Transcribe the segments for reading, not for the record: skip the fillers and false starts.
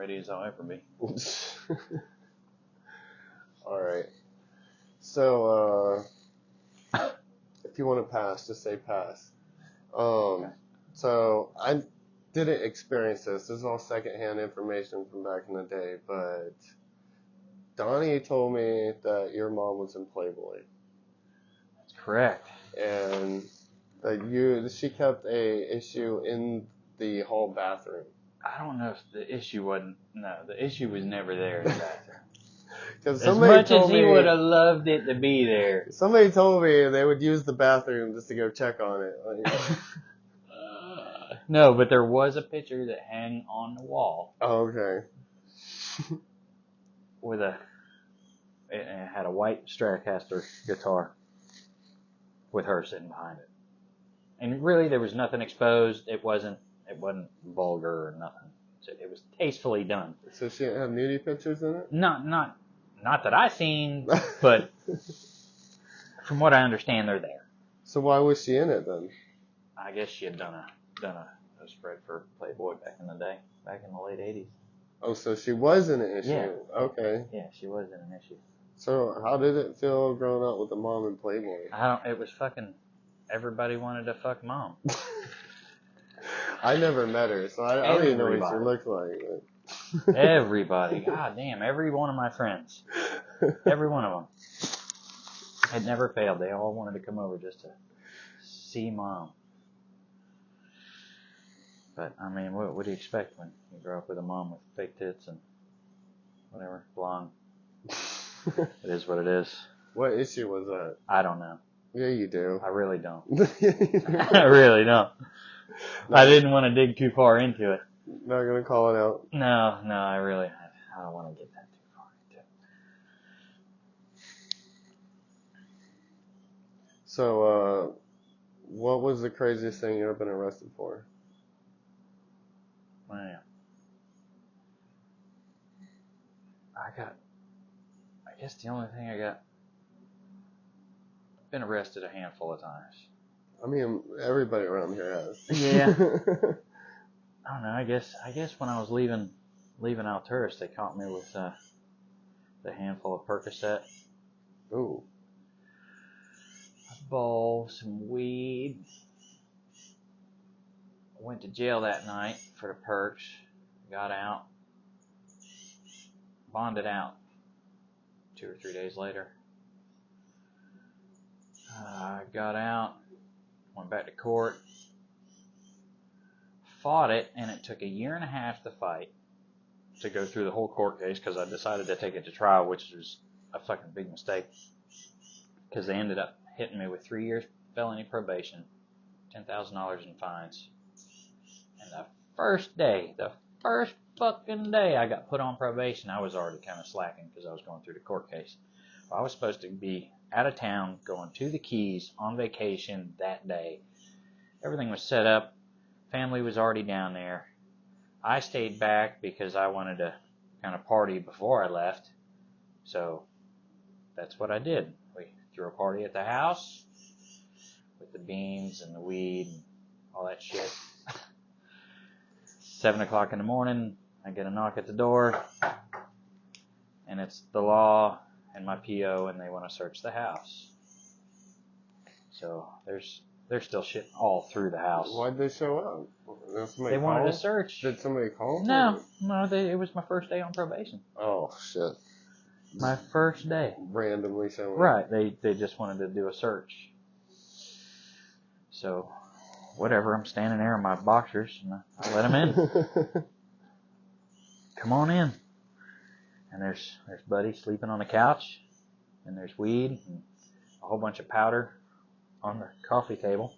ready as I'll ever be. All right. So, if you want to pass, just say pass. Okay. So I didn't experience this. This is all secondhand information from back in the day, but Donnie told me that your mom was in Playboy. That's correct. And that she kept a issue in the hall bathroom. I don't know if the issue wasn't. No, the issue was never there in the bathroom. As much as he would have loved it to be there. Somebody told me they would use the bathroom just to go check on it. No, but there was a picture that hung on the wall. Oh, okay. It had a white Stratocaster guitar with her sitting behind it. And really, there was nothing exposed. It wasn't vulgar or nothing. So it was tastefully done. So she didn't have nudie pictures in it? Not that I seen, but from what I understand, they're there. So why was she in it then? I guess she had done a spread for Playboy back in the day, back in the late 80s. Oh, so she was in an issue. Yeah. Okay. Yeah, she was in an issue. So how did it feel growing up with a mom in Playboy? It was fucking, everybody wanted to fuck mom. I never met her, so I don't even know what she looked like. Everybody. God damn, every one of my friends. Every one of them. It never failed. They all wanted to come over just to see mom. But, I mean, what do you expect when you grow up with a mom with fake tits and whatever, blonde? It is what it is. What issue was that? I don't know. Yeah, you do. I really don't. I really don't. No. I didn't want to dig too far into it. Not going to call it out? No, I don't want to get that too far into it. So, what was the craziest thing you ever been arrested for? Well, I guess the only thing I've been arrested a handful of times. I mean, everybody around here has. Yeah. I don't know. I guess when I was leaving Alturas, they caught me with the handful of Percocet. Ooh. A bowl, some weed. I went to jail that night for the perks. Got out. Bonded out 2 or 3 days later. I got out. Went back to court. Fought it, and it took 1.5 years to fight, to go through the whole court case, because I decided to take it to trial, which was a fucking big mistake, because they ended up hitting me with 3 years felony probation, $10,000 in fines, and the first fucking day I got put on probation, I was already kind of slacking, because I was going through the court case. I was supposed to be out of town, going to the Keys on vacation that day. Everything was set up. Family was already down there. I stayed back because I wanted to kind of party before I left. So that's what I did. We threw a party at the house with the beans and the weed and all that shit. 7 o'clock in the morning, I get a knock at the door, and it's the law and my PO, and they want to search the house. So there's still shit all through the house. Why'd they show up? They wanted to search. Did somebody call? No, it was my first day on probation. Oh, shit. My first day. Randomly showing up. Right, they just wanted to do a search. So, whatever, I'm standing there in my boxers, and I let them in. Come on in. And there's Buddy sleeping on the couch, and there's weed, and a whole bunch of powder on the coffee table.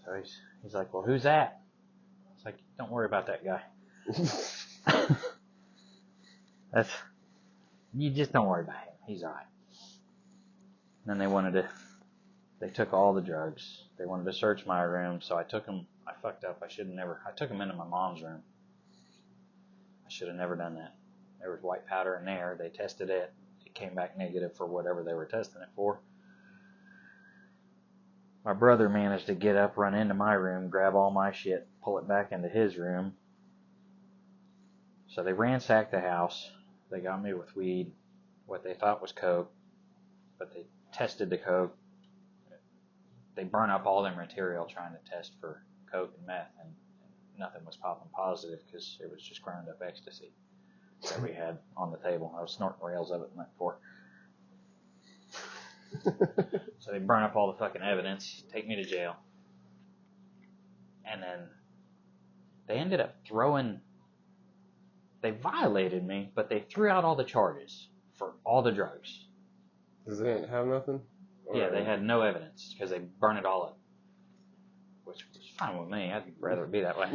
So he's like, well, who's that? It's like, don't worry about that guy. You just don't worry about him. He's alright. And then they took all the drugs. They wanted to search my room, so I took them. I fucked up. I took them into my mom's room. I should have never done that. There was white powder in there. They tested it. It came back negative for whatever they were testing it for. My brother managed to get up, run into my room, grab all my shit, pull it back into his room, So they ransacked the house. They got me with weed, what they thought was coke, but they tested the coke. They burned up all their material trying to test for coke and meth, and nothing was popping positive because it was just ground up ecstasy that we had on the table. I was snorting rails of it the night before. So they burn up all the fucking evidence, take me to jail. And then they ended up they violated me, but they threw out all the charges for all the drugs. Does it didn't have nothing? Or... Yeah, they had no evidence because they burned it all up. Which was fine with me. I'd rather it be that way.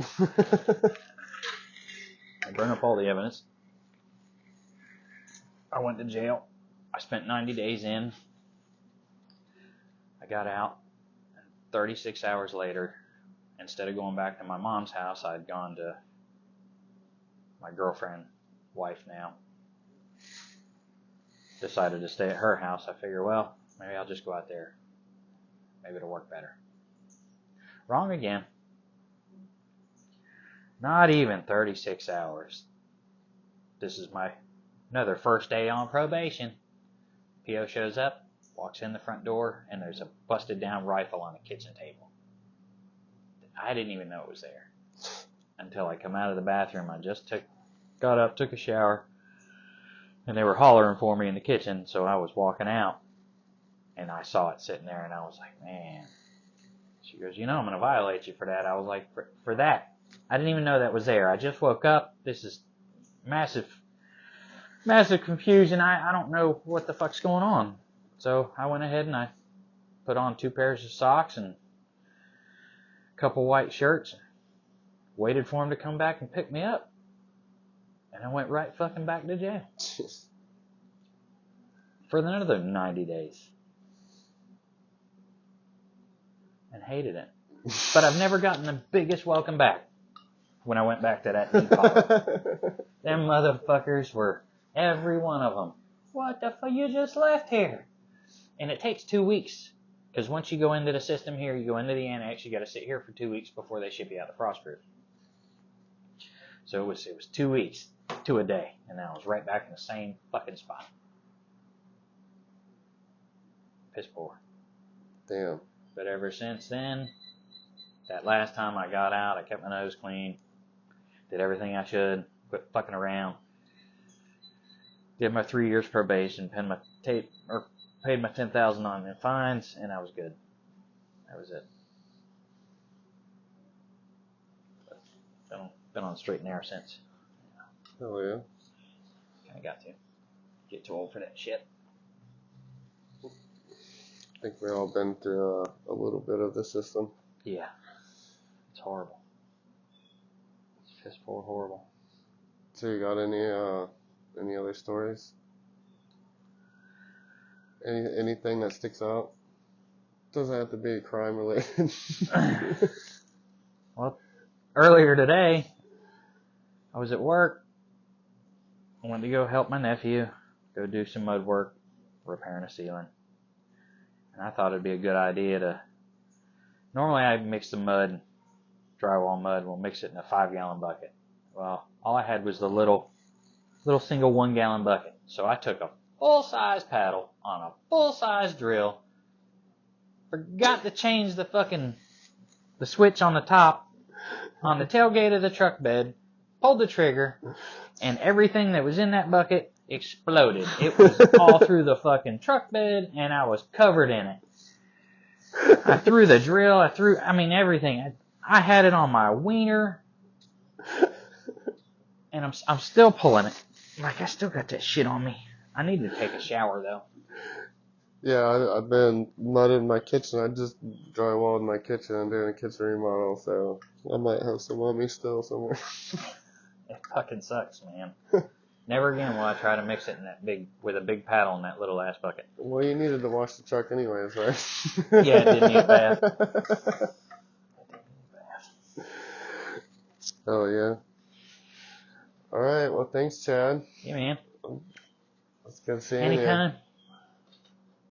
They burned up all the evidence. I went to jail. I spent 90 days in. I got out. 36 hours later, instead of going back to my mom's house, I'd gone to my girlfriend, wife now. Decided to stay at her house. I figure, well, maybe I'll just go out there. Maybe it'll work better. Wrong again. Not even 36 hours. This is another first day on probation. PO shows up, walks in the front door, and there's a busted down rifle on a kitchen table. I didn't even know it was there until I come out of the bathroom. I just got up, took a shower, and they were hollering for me in the kitchen, so I was walking out, and I saw it sitting there, and I was like, man. She goes, I'm going to violate you for that. I was like, for that? I didn't even know that was there. I just woke up. This is massive confusion. I don't know what the fuck's going on. So I went ahead and I put on 2 pairs of socks and a couple white shirts. Waited for him to come back and pick me up. And I went right fucking back to jail. For another 90 days. And hated it. But I've never gotten the biggest welcome back when I went back to that deep hole. Them motherfuckers were, every one of them, what the fuck, you just left here. And it takes 2 weeks. Because once you go into the system here, you go into the annex, you got to sit here for 2 weeks before they ship you out to Frostproof. So it was 2 weeks to a day. And then I was right back in the same fucking spot. Piss poor. Damn. But ever since then, that last time I got out, I kept my nose clean, did everything I should, quit fucking around, did my 3 years probation, paid my $10,000 in fines, and I was good. That was it. Been on the straight and narrow since. Hell yeah. Kinda got to. Get too old for that shit. I think we've all been through a little bit of the system. Yeah. It's horrible. It's piss poor horrible. So you got any other stories? Anything that sticks out? Doesn't have to be crime related. Well, earlier today, I was at work. I went to go help my nephew go do some mud work, repairing a ceiling. And I thought it'd be a good idea to, normally I mix the mud, drywall mud, we'll mix it in a 5-gallon bucket. Well, all I had was the little single 1-gallon bucket. So I took a full-size paddle on a full-size drill, forgot to change the switch on the top, on the tailgate of the truck bed, pulled the trigger, and everything that was in that bucket exploded. It was all through the fucking truck bed, and I was covered in it. I threw the drill, everything. I had it on my wiener, and I'm still pulling it. Like, I still got that shit on me. I need to take a shower, though. Yeah, I've been mudding my kitchen. I just drywalled my kitchen. I'm doing a kitchen remodel, so I might have some on me still somewhere. It fucking sucks, man. Never again will I try to mix it with a big paddle in that little ass bucket. Well, you needed to wash the truck anyways, right? Yeah, it did need a bath. Oh, yeah. All right. Well, thanks, Chad. Yeah, man. It's good seeing you. Anytime.